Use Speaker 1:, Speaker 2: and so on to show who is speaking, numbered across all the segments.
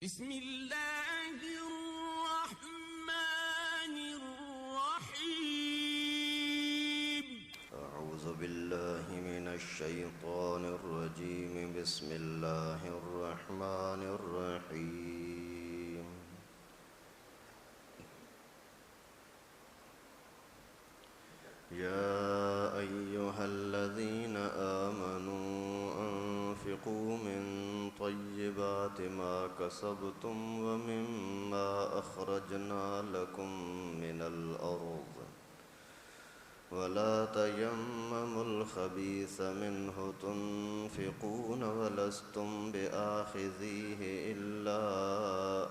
Speaker 1: بسم اللہ الرحمن الرحیم
Speaker 2: اعوذ باللہ من الشیطان الرجیم بسم اللہ الرحمن الرحیم یا ایہا الذین آمنوا انفقوا من طیبات ما کسبتم ومما اخرجنا لکم من الارض ولا تيمموا الخبيث منه تنفقون ولستم بآخذيه إلا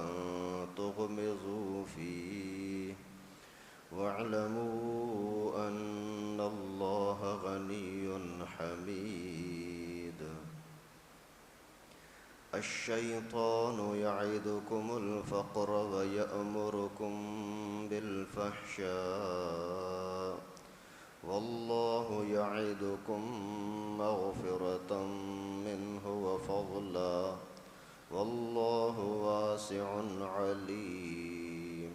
Speaker 2: أن تغمضوا فيه واعلموا أن الله غني حميد الشيطان يعدكم الفقر ويأمركم بالفحشاء والله يعدكم مغفرة منه وفضلا والله واسع عليم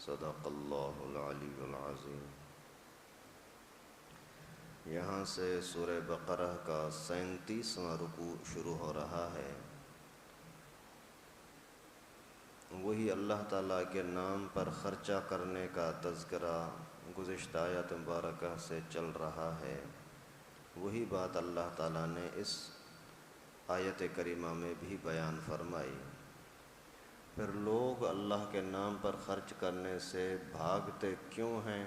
Speaker 2: صدق الله العلي العظيم۔ یہاں سے سورہ بقرہ کا 37واں رکوع شروع ہو رہا ہے۔ وہی اللہ تعالیٰ کے نام پر خرچہ کرنے کا تذکرہ گزشتہ آیت مبارکہ سے چل رہا ہے۔ وہی بات اللہ تعالیٰ نے اس آیت کریمہ میں بھی بیان فرمائی۔ پھر لوگ اللہ کے نام پر خرچ کرنے سے بھاگتے کیوں ہیں؟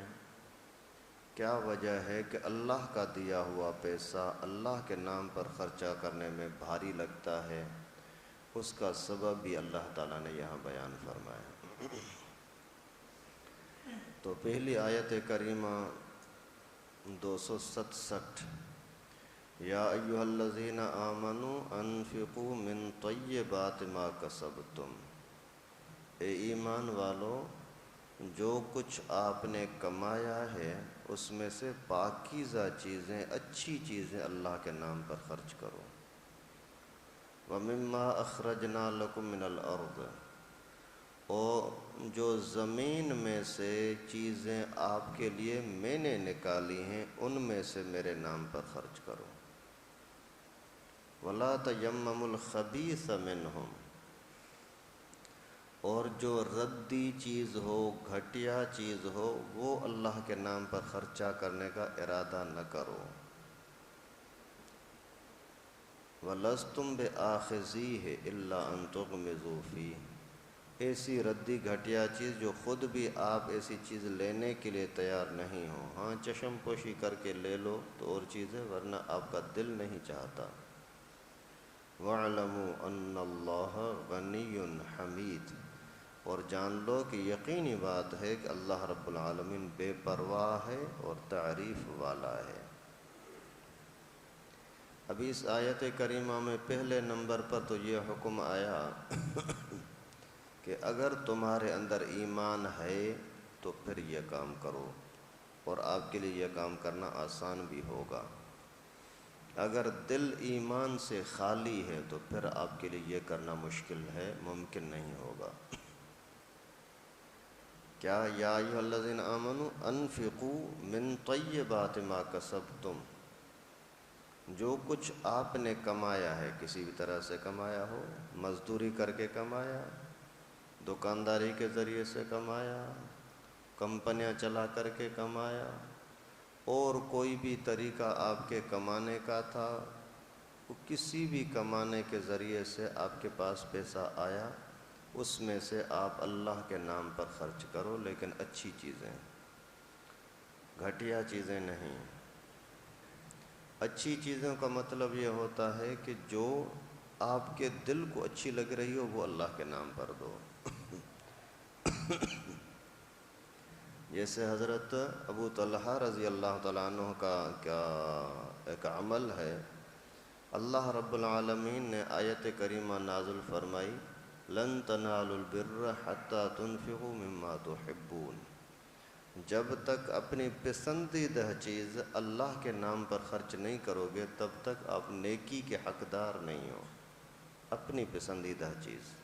Speaker 2: کیا وجہ ہے کہ اللہ کا دیا ہوا پیسہ اللہ کے نام پر خرچہ کرنے میں بھاری لگتا ہے؟ اس کا سبب بھی اللہ تعالیٰ نے یہاں بیان فرمایا۔ تو پہلی آیت کریمہ 267، یا ایھا الذین آمنوا انفقوا من طیبات ما کسبتم، اے ایمان والو جو کچھ آپ نے کمایا ہے اس میں سے پاکیزہ چیزیں، اچھی چیزیں اللہ کے نام پر خرچ کرو۔ وَمِمَّا أَخْرَجْنَا لَكُم مِّنَ الْأَرْضِ، اور جو زمین میں سے چیزیں آپ کے لیے میں نے نکالی ہیں ان میں سے میرے نام پر خرچ کرو۔ وَلَا تَيَمَّمُوا الْخَبِيثَ مِنْهُمْ، اور جو ردی چیز ہو، گھٹیا چیز ہو، وہ اللہ کے نام پر خرچہ کرنے کا ارادہ نہ کرو۔ وَلَسْتُمْ بِآخِذِيهِ إِلَّا أَن تُغْمِضُوا فِيهِ، ایسی ردی گھٹیا چیز جو خود بھی آپ ایسی چیز لینے کے لیے تیار نہیں ہو، ہاں چشم پوشی کر کے لے لو تو اور چیزیں، ورنہ آپ کا دل نہیں چاہتا۔ وَاعْلَمُوا أَنَّ اللَّهَ غَنِيٌّ حَمِيدٌ، اور جان لو کہ یقینی بات ہے کہ اللہ رب العالمین بے پرواہ ہے اور تعریف والا ہے۔ ابھی اس آیت کریمہ میں پہلے نمبر پر تو یہ حکم آیا کہ اگر تمہارے اندر ایمان ہے تو پھر یہ کام کرو، اور آپ کے لیے یہ کام کرنا آسان بھی ہوگا۔ اگر دل ایمان سے خالی ہے تو پھر آپ کے لیے یہ کرنا مشکل ہے، ممکن نہیں ہوگا۔ کیا یا ایھا الذین آمنوا انفقوا من طیبات ما کسبتم، جو کچھ آپ نے کمایا ہے، کسی بھی طرح سے کمایا ہو، مزدوری کر کے کمایا، دکانداری کے ذریعے سے کمایا، کمپنیاں چلا کر کے کمایا، اور کوئی بھی طریقہ آپ کے کمانے کا تھا، کسی بھی کمانے کے ذریعے سے آپ کے پاس پیسہ آیا، اس میں سے آپ اللہ کے نام پر خرچ کرو، لیکن اچھی چیزیں، گھٹیا چیزیں نہیں۔ اچھی چیزوں کا مطلب یہ ہوتا ہے کہ جو آپ کے دل کو اچھی لگ رہی ہو وہ اللہ کے نام پر دو۔ جیسے حضرت ابو طلحہ رضی اللہ تعالیٰ عنہ کا کیا ایک عمل ہے، اللہ رب العالمین نے آیت کریمہ نازل فرمائی، لن تنالوا البر حتى تنفقوا مما تحبون، جب تک اپنی پسندیدہ چیز اللہ کے نام پر خرچ نہیں کرو گے تب تک آپ نیکی کے حقدار نہیں ہو۔ اپنی پسندیدہ چیز۔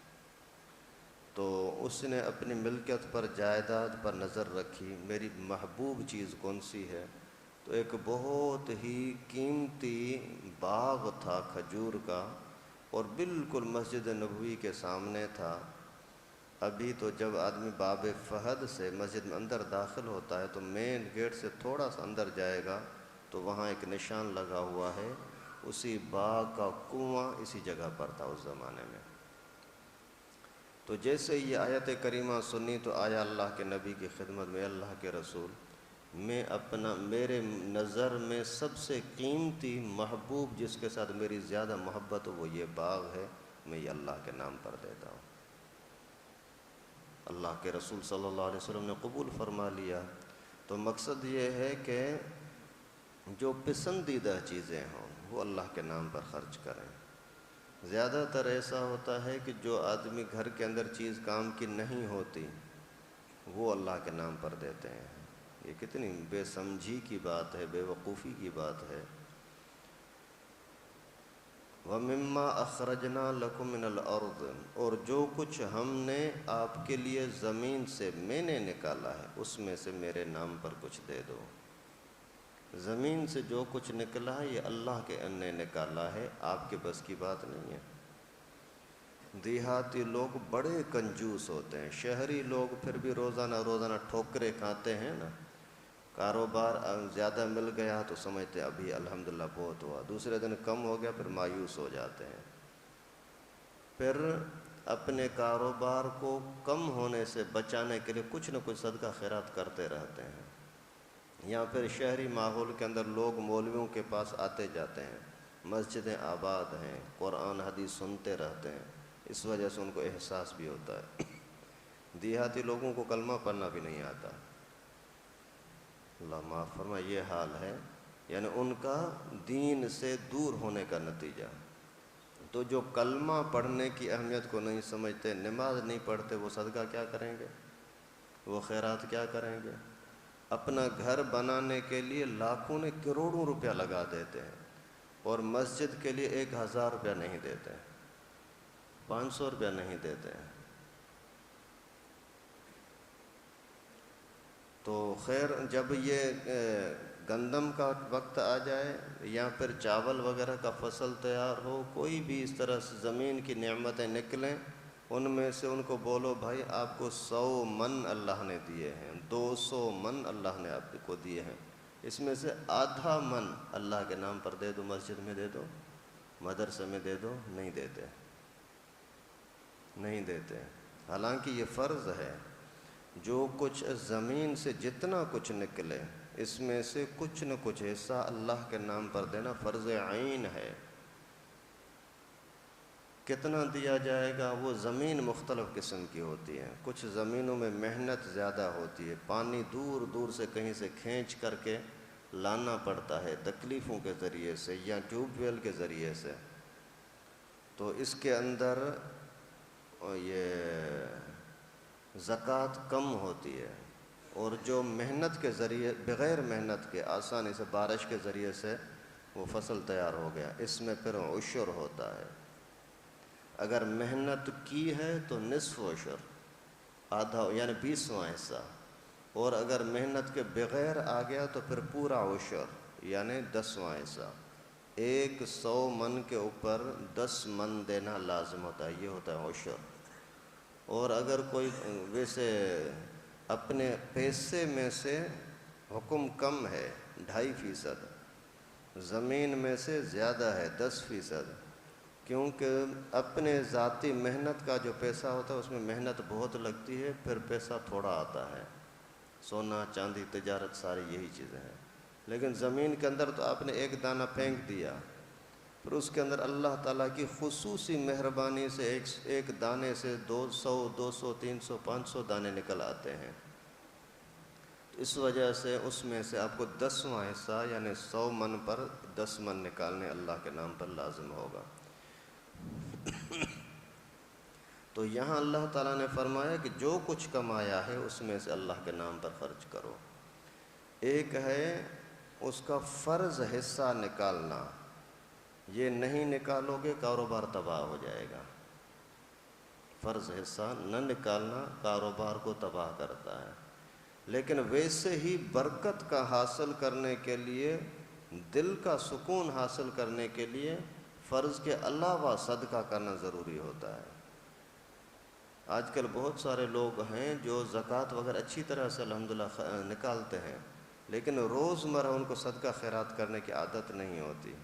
Speaker 2: تو اس نے اپنی ملکیت پر، جائیداد پر نظر رکھی، میری محبوب چیز کون سی ہے؟ تو ایک بہت ہی قیمتی باغ تھا کھجور کا، اور بالکل مسجد نبوی کے سامنے تھا۔ ابھی تو جب آدمی باب فہد سے مسجد میں اندر داخل ہوتا ہے تو مین گیٹ سے تھوڑا سا اندر جائے گا تو وہاں ایک نشان لگا ہوا ہے، اسی باغ کا کنواں اسی جگہ پر تھا اس زمانے میں۔ تو جیسے یہ آیت کریمہ سنی تو آیا اللہ کے نبی کی خدمت میں، اللہ کے رسول، میرے نظر میں سب سے قیمتی محبوب جس کے ساتھ میری زیادہ محبت ہو وہ یہ باغ ہے، میں یہ اللہ کے نام پر دیتا ہوں۔ اللہ کے رسول صلی اللہ علیہ وسلم نے قبول فرما لیا۔ تو مقصد یہ ہے کہ جو پسندیدہ چیزیں ہوں وہ اللہ کے نام پر خرچ کریں۔ زیادہ تر ایسا ہوتا ہے کہ جو آدمی گھر کے اندر چیز کام کی نہیں ہوتی وہ اللہ کے نام پر دیتے ہیں۔ یہ کتنی بے سمجھی کی بات ہے، بے وقوفی کی بات ہے۔ وَمِمَّا أَخْرَجْنَا لَكُم مِّنَ الْأَرْضِ، اور جو کچھ ہم نے آپ کے لیے زمین سے میں نے نکالا ہے اس میں سے میرے نام پر کچھ دے دو۔ زمین سے جو کچھ نکلا ہے یہ اللہ کے نے نکالا ہے، آپ کے بس کی بات نہیں ہے۔ دیہاتی لوگ بڑے کنجوس ہوتے ہیں، شہری لوگ پھر بھی روزانہ ٹھوکریں کھاتے ہیں نا، کاروبار زیادہ مل گیا تو سمجھتے ابھی الحمدللہ بہت ہوا، دوسرے دن کم ہو گیا پھر مایوس ہو جاتے ہیں، پھر اپنے کاروبار کو کم ہونے سے بچانے کے لیے کچھ نہ کچھ صدقہ خیرات کرتے رہتے ہیں۔ یا پھر شہری ماحول کے اندر لوگ مولویوں کے پاس آتے جاتے ہیں، مسجدیں آباد ہیں، قرآن حدیث سنتے رہتے ہیں، اس وجہ سے ان کو احساس بھی ہوتا ہے۔ دیہاتی لوگوں کو کلمہ پڑھنا بھی نہیں آتا، اللہ معاف فرمائے، یہ حال ہے، یعنی ان کا دین سے دور ہونے کا نتیجہ۔ تو جو کلمہ پڑھنے کی اہمیت کو نہیں سمجھتے، نماز نہیں پڑھتے، وہ صدقہ کیا کریں گے، وہ خیرات کیا کریں گے؟ اپنا گھر بنانے کے لیے لاکھوں نے کروڑوں روپیہ لگا دیتے ہیں اور مسجد کے لیے 1000 روپیہ نہیں دیتے ہیں، 500 روپیہ نہیں دیتے ہیں۔ تو خیر، جب یہ گندم کا وقت آ جائے یا پھر چاول وغیرہ کا فصل تیار ہو، کوئی بھی اس طرح سے زمین کی نعمتیں نکلیں، ان میں سے ان کو بولو بھائی آپ کو 100 من اللہ نے دیے ہیں، 200 من اللہ نے آپ کو دیے ہیں، اس میں سے آدھا من اللہ کے نام پر دے دو، مسجد میں دے دو، مدرسے میں دے دو۔ نہیں دیتے، حالانکہ یہ فرض ہے، جو کچھ زمین سے جتنا کچھ نکلے اس میں سے کچھ نہ کچھ حصہ اللہ کے نام پر دینا فرض عین ہے۔ کتنا دیا جائے گا؟ وہ زمین مختلف قسم کی ہوتی ہے، کچھ زمینوں میں محنت زیادہ ہوتی ہے، پانی دور دور سے کہیں سے کھینچ کر کے لانا پڑتا ہے تکلیفوں کے ذریعے سے یا ٹیوب ویل کے ذریعے سے، تو اس کے اندر یہ زکوٰۃ کم ہوتی ہے، اور جو محنت کے ذریعے، بغیر محنت کے آسانی سے بارش کے ذریعے سے وہ فصل تیار ہو گیا، اس میں پھر عشر ہوتا ہے۔ اگر محنت کی ہے تو نصف عشر، آدھا یعنی 20واں حصہ، اور اگر محنت کے بغیر آ گیا تو پھر پورا عشر یعنی 10واں حصہ۔ 100 من کے اوپر 10 من دینا لازم ہوتا ہے، یہ ہوتا ہے عشر۔ اور اگر کوئی ویسے اپنے پیسے میں سے حکم کم ہے 2.5%، زمین میں سے زیادہ ہے 10%، کیونکہ اپنے ذاتی محنت کا جو پیسہ ہوتا ہے اس میں محنت بہت لگتی ہے، پھر پیسہ تھوڑا آتا ہے، سونا چاندی تجارت ساری یہی چیزیں ہیں۔ لیکن زمین کے اندر تو آپ نے ایک دانہ پھینک دیا، پھر اس کے اندر اللہ تعالیٰ کی خصوصی مہربانی سے ایک دانے سے 200 200 300 500 دانے نکل آتے ہیں، اس وجہ سے اس میں سے آپ کو 10واں حصہ یعنی 100 من پر 10 من نکالنے اللہ کے نام پر لازم ہوگا۔ تو یہاں اللہ تعالیٰ نے فرمایا کہ جو کچھ کمایا ہے اس میں سے اللہ کے نام پر خرچ کرو۔ ایک ہے اس کا فرض حصہ نکالنا، یہ نہیں نکالو گے کاروبار تباہ ہو جائے گا۔ فرض حصہ نہ نکالنا کاروبار کو تباہ کرتا ہے۔ لیکن ویسے ہی برکت کا حاصل کرنے کے لیے، دل کا سکون حاصل کرنے کے لیے فرض کے علاوہ صدقہ کرنا ضروری ہوتا ہے۔ آج کل بہت سارے لوگ ہیں جو زکوٰۃ وغیرہ اچھی طرح سے الحمدللہ نکالتے ہیں، لیکن روزمرہ ان کو صدقہ خیرات کرنے کی عادت نہیں ہوتی،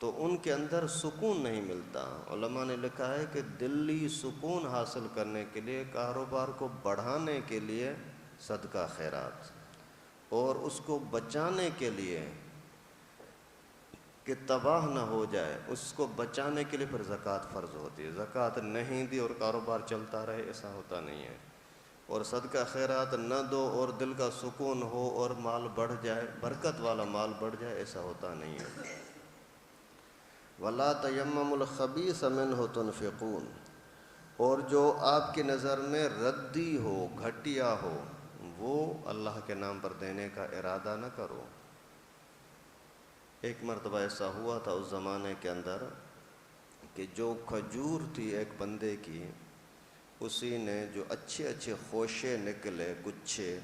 Speaker 2: تو ان کے اندر سکون نہیں ملتا۔ علماء نے لکھا ہے کہ دلی سکون حاصل کرنے کے لیے، کاروبار کو بڑھانے کے لیے صدقہ خیرات، اور اس کو بچانے کے لیے کہ تباہ نہ ہو جائے، اس کو بچانے کے لیے پھر زکوٰۃ فرض ہوتی ہے۔ زکوٰۃ نہیں دی اور کاروبار چلتا رہے، ایسا ہوتا نہیں ہے۔ اور صدقہ خیرات نہ دو اور دل کا سکون ہو اور مال بڑھ جائے، برکت والا مال بڑھ جائے، ایسا ہوتا نہیں ہے۔ وَلَا تَيَمَّمُوا الْخَبِيثَ مِنْهُ تُنْفِقُونَ، اور جو آپ کی نظر میں ردی ہو، گھٹیا ہو، وہ اللہ کے نام پر دینے کا ارادہ نہ کرو۔ ایک مرتبہ ایسا ہوا تھا اس زمانے کے اندر کہ جو کھجور تھی ایک بندے کی، اسی نے جو اچھے اچھے خوشے نکلے، گچھے،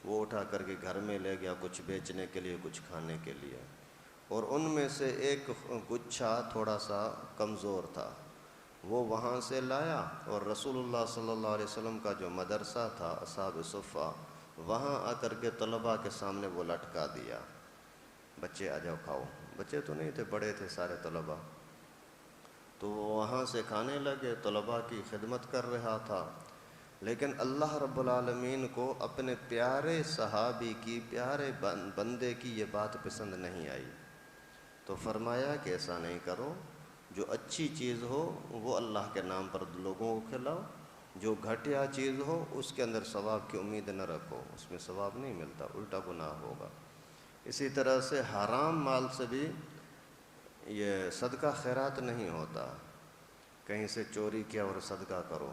Speaker 2: وہ اٹھا کر کے گھر میں لے گیا، کچھ بیچنے کے لیے، کچھ کھانے کے لیے، اور ان میں سے ایک گچھا تھوڑا سا کمزور تھا، وہ وہاں سے لایا اور رسول اللہ صلی اللہ علیہ وسلم کا جو مدرسہ تھا اصحاب صفہ، وہاں آ کر کے طلباء کے سامنے وہ لٹکا دیا، بچے آ جاؤ کھاؤ۔ بچے تو نہیں تھے، بڑے تھے سارے طلباء، تو وہ وہاں سے کھانے لگے، طلباء کی خدمت کر رہا تھا۔ لیکن اللہ رب العالمین کو اپنے پیارے صحابی کی، پیارے بندے کی یہ بات پسند نہیں آئی، تو فرمایا کہ ایسا نہیں کرو، جو اچھی چیز ہو وہ اللہ کے نام پر لوگوں کو کھلاؤ، جو گھٹیا چیز ہو اس کے اندر ثواب کی امید نہ رکھو، اس میں ثواب نہیں ملتا، الٹا گناہ ہوگا۔ اسی طرح سے حرام مال سے بھی یہ صدقہ خیرات نہیں ہوتا، کہیں سے چوری کیا اور صدقہ کرو۔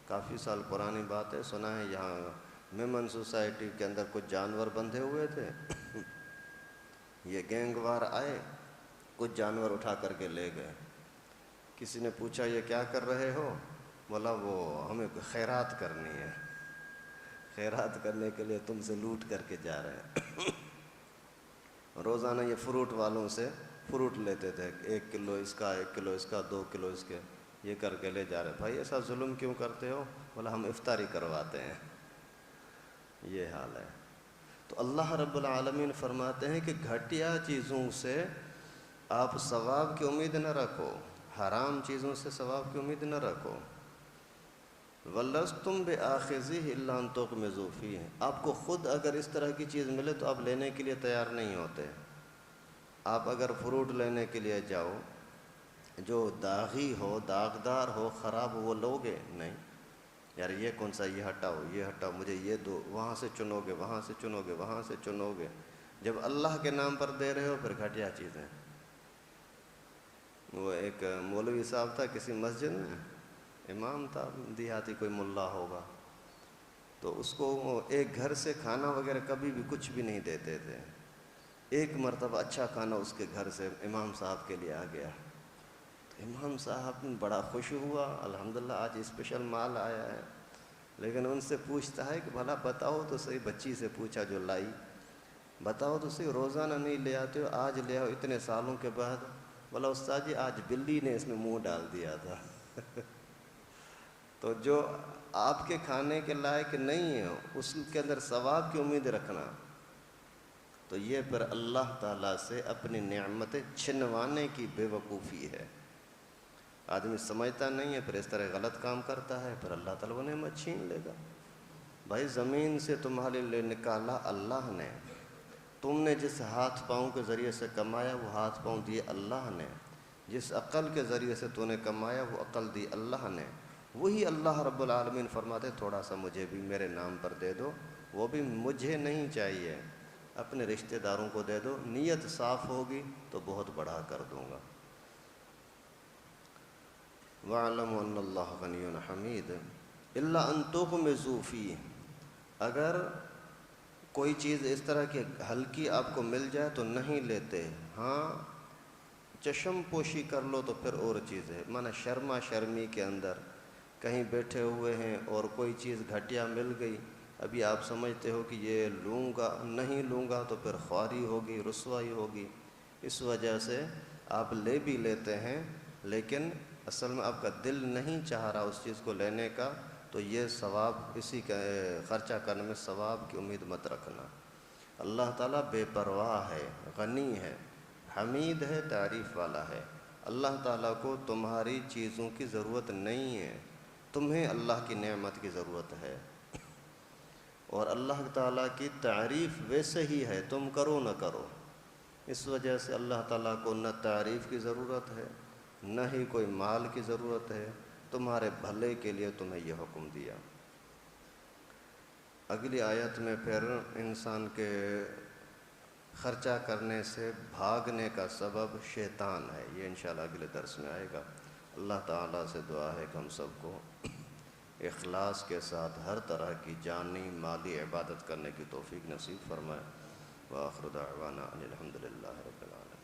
Speaker 2: کافی سال پرانی بات ہے، سنا ہے یہاں میمن سوسائٹی کے اندر کچھ جانور بندھے ہوئے تھے، یہ گینگوار آئے، کچھ جانور اٹھا کر کے لے گئے۔ کسی نے پوچھا یہ کیا کر رہے ہو؟ بولا وہ ہمیں خیرات کرنی ہے، خیرات کرنے کے لیے تم سے لوٹ کر کے جا رہے ہیں۔ روزانہ یہ فروٹ والوں سے فروٹ لیتے تھے، 1 کلو اس کا، 1 کلو اس کا، 2 کلو اس کے، یہ کر کے لے جا رہے۔ بھائی ایسا ظلم کیوں کرتے ہو؟ بولا ہم افطاری کرواتے ہیں۔ یہ حال ہے۔ تو اللہ رب العالمین فرماتے ہیں کہ گھٹیا چیزوں سے آپ ثواب کی امید نہ رکھو، حرام چیزوں سے ثواب کی امید نہ رکھو۔ وَلَسْتُمْ بِآخِذِهِ إِلَّا أَن تُغْمِضُوا فِيهِ، آپ کو خود اگر اس طرح کی چیز ملے تو آپ لینے کے لیے تیار نہیں ہوتے۔ آپ اگر فروٹ لینے کے لیے جاؤ، جو داغی ہو، داغدار ہو، خراب ہو، وہ لوگے نہیں، یار یہ کون سا، یہ ہٹاؤ، یہ ہٹاؤ، مجھے یہ دو، وہاں سے چنو گے، وہاں سے چنو گے، وہاں سے چنو گے۔ جب اللہ کے نام پر دے رہے ہو پھر گھٹیا چیزیں۔ وہ ایک مولوی صاحب تھا کسی مسجد میں، امام تھا، دیہاتی کوئی ملا ہوگا، تو اس کو ایک گھر سے کھانا وغیرہ کبھی بھی کچھ بھی نہیں دیتے تھے۔ ایک مرتبہ اچھا کھانا اس کے گھر سے امام صاحب کے لیے آ گیا، تو امام صاحب بڑا خوش ہوا، الحمدللہ آج اسپیشل مال آیا ہے۔ لیکن ان سے پوچھتا ہے کہ بھلا بتاؤ تو صحیح، بچی سے پوچھا جو لائی، بتاؤ تو صحیح، روزانہ نہیں لے آتے ہو، آج لے آؤ اتنے سالوں کے بعد؟ بولا استاد جی آج بلی نے اس میں منہ ڈال دیا تھا۔ تو جو آپ کے کھانے کے لائق نہیں ہے اس کے اندر ثواب کی امید رکھنا، تو یہ پھر اللہ تعالیٰ سے اپنی نعمتیں چھنوانے کی بے وقوفی ہے۔ آدمی سمجھتا نہیں ہے، پھر اس طرح غلط کام کرتا ہے، پھر اللہ تعالیٰ وہ نعمت چھین لے گا۔ بھائی زمین سے تمہارے لیے نکالا اللہ نے، تم نے جس ہاتھ پاؤں کے ذریعے سے کمایا وہ ہاتھ پاؤں دیے اللہ نے، جس عقل کے ذریعے سے تو نے کمایا وہ عقل دی اللہ نے۔ وہی اللہ رب العالمین فرماتے تھوڑا سا مجھے بھی میرے نام پر دے دو، وہ بھی مجھے نہیں چاہیے، اپنے رشتہ داروں کو دے دو، نیت صاف ہوگی تو بہت بڑھا کر دوں گا۔ وَاعْلَمُوا أَنَّ اللَّهَ غَنِيٌّ حَمِيدٌ إِلَّا أَن تُغْمِضُوا فِيهِ، اگر کوئی چیز اس طرح کی ہلکی آپ کو مل جائے تو نہیں لیتے، ہاں چشم پوشی کر لو تو پھر اور چیز ہے، مانا شرما شرمی کے اندر کہیں بیٹھے ہوئے ہیں اور کوئی چیز گھٹیا مل گئی، ابھی آپ سمجھتے ہو کہ یہ لوں گا، نہیں لوں گا تو پھر خواری ہوگی، رسوائی ہوگی، اس وجہ سے آپ لے بھی لیتے ہیں، لیکن اصل میں آپ کا دل نہیں چاہ رہا اس چیز کو لینے کا، تو یہ ثواب، اسی کا خرچہ کرنے میں ثواب کی امید مت رکھنا۔ اللہ تعالیٰ بے پرواہ ہے، غنی ہے، حمید ہے، تعریف والا ہے۔ اللہ تعالیٰ کو تمہاری چیزوں کی ضرورت نہیں ہے، تمہیں اللہ کی نعمت کی ضرورت ہے، اور اللہ تعالیٰ کی تعریف ویسے ہی ہے، تم کرو نہ کرو۔ اس وجہ سے اللہ تعالیٰ کو نہ تعریف کی ضرورت ہے، نہ ہی کوئی مال کی ضرورت ہے، تمہارے بھلے کے لیے تمہیں یہ حکم دیا۔ اگلی آیت میں پھر انسان کے خرچہ کرنے سے بھاگنے کا سبب شیطان ہے، یہ انشاءاللہ اگلے درس میں آئے گا۔ اللہ تعالیٰ سے دعا ہے کہ ہم سب کو اخلاص کے ساتھ ہر طرح کی جانی مالی عبادت کرنے کی توفیق نصیب فرمائے۔ وآخر دعوانا ان الحمد للہ رب العالمین۔